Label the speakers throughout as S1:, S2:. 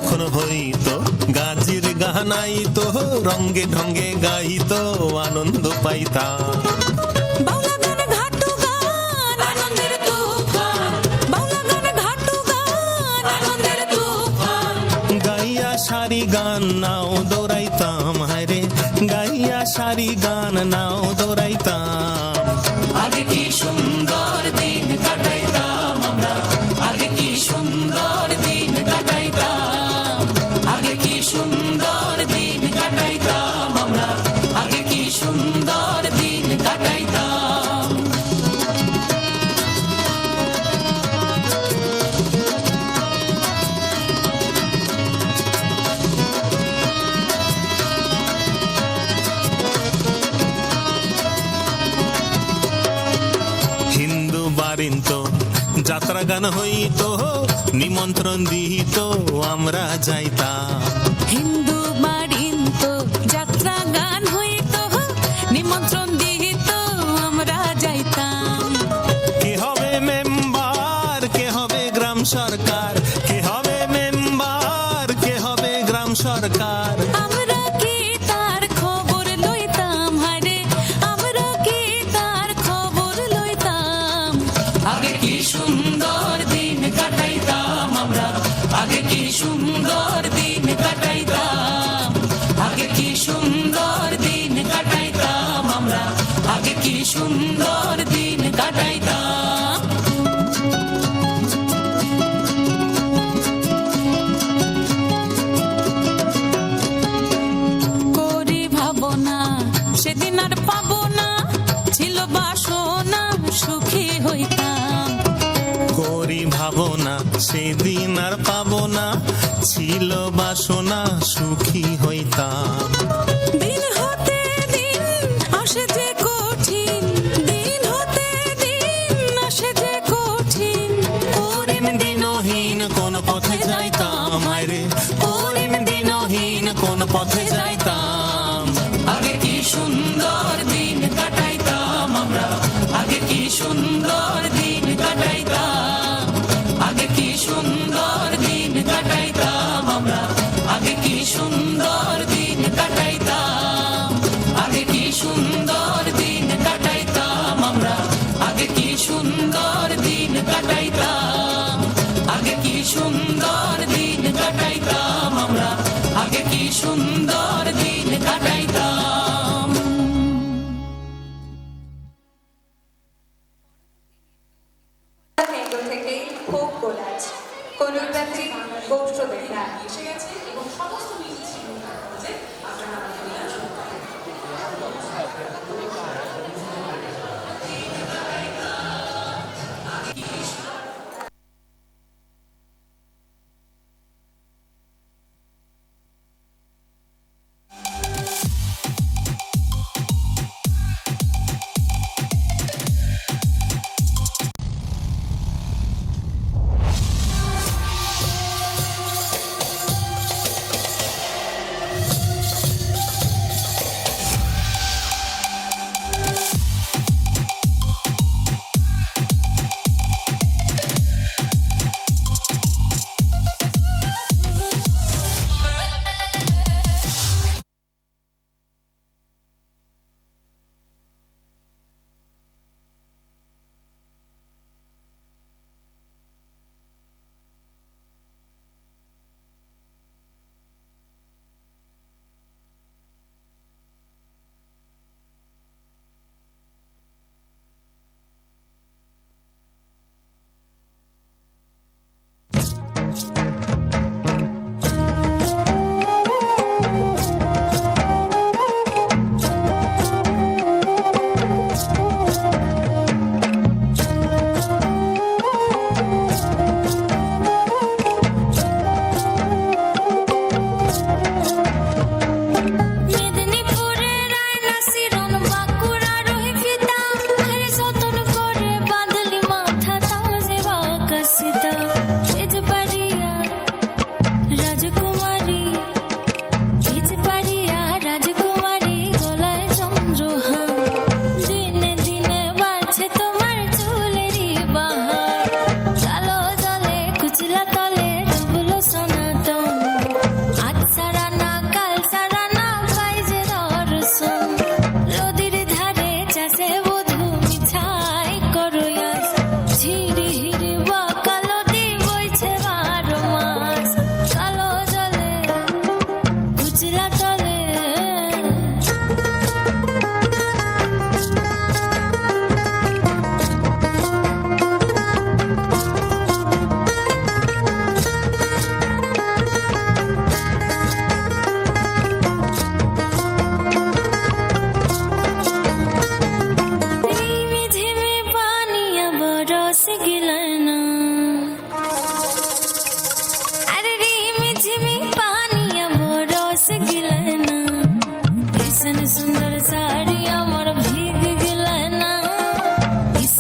S1: যখন হইতো গাজির গাহানাইতো রঙ্গে ঢঙ্গে গাইতো আনন্দ পাইতাম।
S2: বাউলা গান ঘাটু গান আনন্দের তুফান, বাউলা গান ঘাটু গান আনন্দের তুফান।
S1: গাইয়া সারি গান নাও দৌড়াইতাম, হায়রে গাইয়া সারি গান নাও দৌড়াইতাম।
S2: আগে কি সুন্দর দিন কাটাইতাম আমরা, আগে কি সুন্দর দিন কাটাইতাম, আগে কি সুন্দর দিন কাটাইতাম আমরা, আগে কি সুন্দর দিন কাটাইতাম।
S1: হিন্দু বারিন্ত যাত্রা গান হইতো নিমন্ত্রণ দিত আমরা যাইতাম।
S2: হিন্দু বাড়িন তো যাত্রা গান হইতো নিমন্ত্রণ দিত আমরা যাইতাম।
S1: কে হবে মেম্বার, কে হবে গ্রাম সরকার, কে হবে মেম্বার, কে হবে গ্রাম সরকার।
S2: আমরা কি তার খবর লইতাম, হায়রে আমরা কি তার খবর লইতাম। আগে কি সুন্দর দিন কাটাইতাম আমরা, আগে কি সুন্দর দিন কাটাইতাম, আগে কি সুন্দর দিন কাটাইতাম আমরা, আগে কি সুন্দর দিন কাটাইতাম। করি ভাবনা সেদিন আর পাবো না, ছিল বাসনা সুখী হইতাম।
S1: করি ভাবনা সেদিন আর পাবো না, ছিল বাসনা সুখী হইতাম।
S2: দিন হতে দিন আসে যে কঠিন, দিন হতে দিন আসে যে কঠিন।
S1: করিম দিনহীন কোন পথে যাইতাম, হায়রে করিম দিনহীন কোন পথে যাইতাম।
S2: আগে কি সুন্দর দিন কাটাইতাম আমরা, আগে কি সুন্দর দিন কাটাইতাম, আগে কি সুন্দর দিন কাটাইতাম আমরা, আগে কি সুন্দর দিন কাটাইতাম, আগে কি সুন্দর দিন কাটাইতাম আমরা, আগে কি সুন্দর দিন কাটাইতাম, আগে কি সুন্দর দিন কাটাইতাম আমরা, আগে কি সুন্দর দিন কাটাইতাম।
S3: কেন্দ্র থেকে ফোক কোলাজ কোরিওগ্রাফি কৌশলের গান
S4: এসে গেছে এবং সমস্ত মিউজিশিয়ান যে আপনারা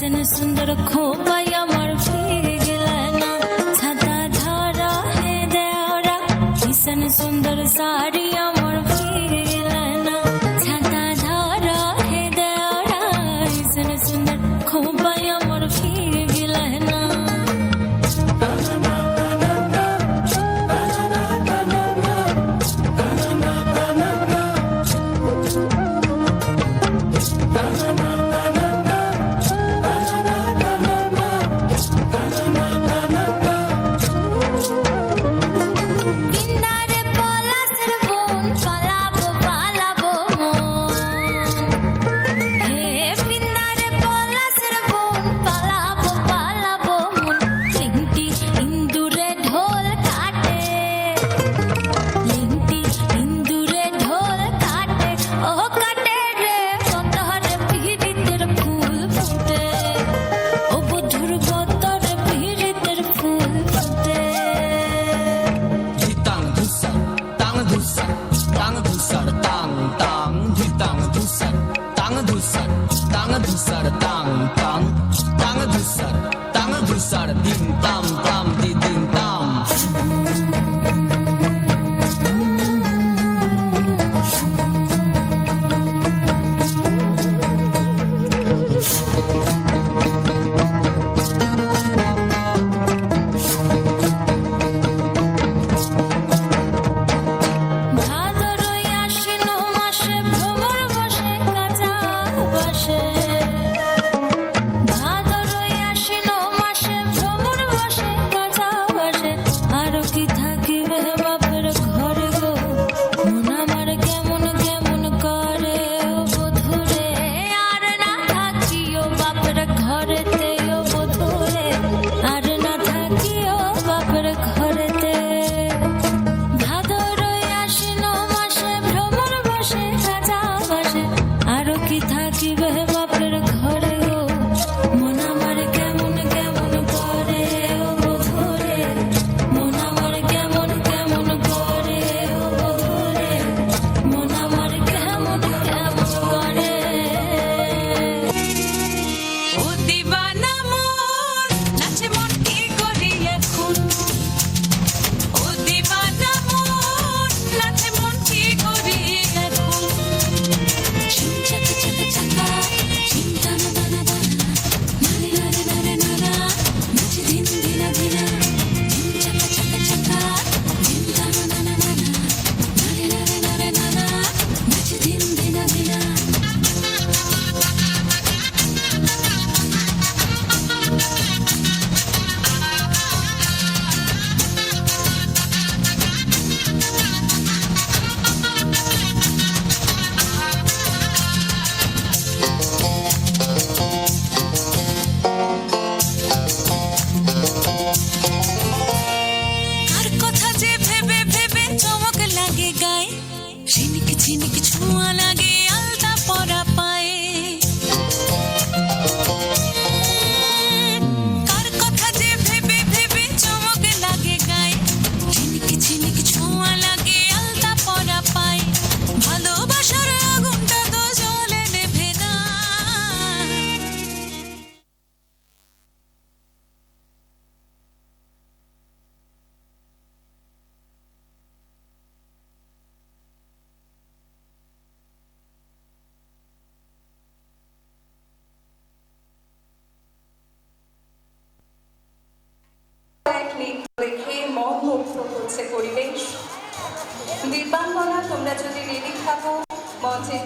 S5: ऐसन सुंदर खोपाई আমার ফিরে গেলে না ছাতা ধরা হে দেওরা ऐसन सुंदर साड़ी আমার ফিরে গেলে না ছাতা ধরা হে দেওরা ऐसन सुंदर खोपाई আমার ফিরে গেলে না
S3: দেখে মন মুগ্ধ হচ্ছে পরিবেশ। দিব্যাঙ্গনা তোমরা যদি রেডি থাকো মঞ্চে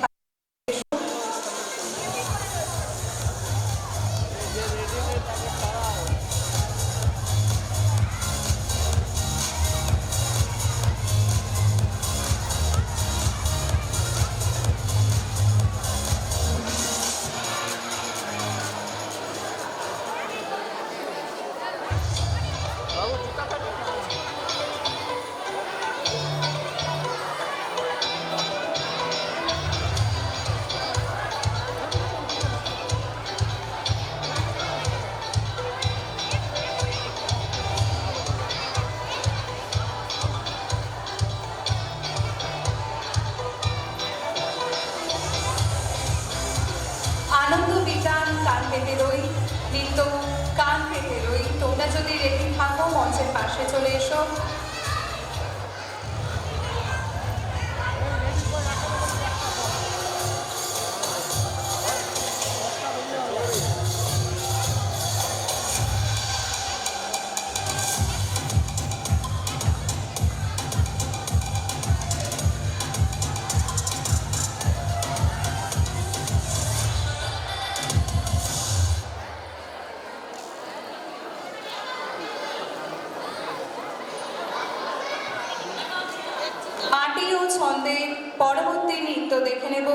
S3: ছন্দে পরবর্তী নৃত্য দেখে নেব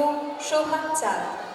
S3: সোহাগ চাঁদ।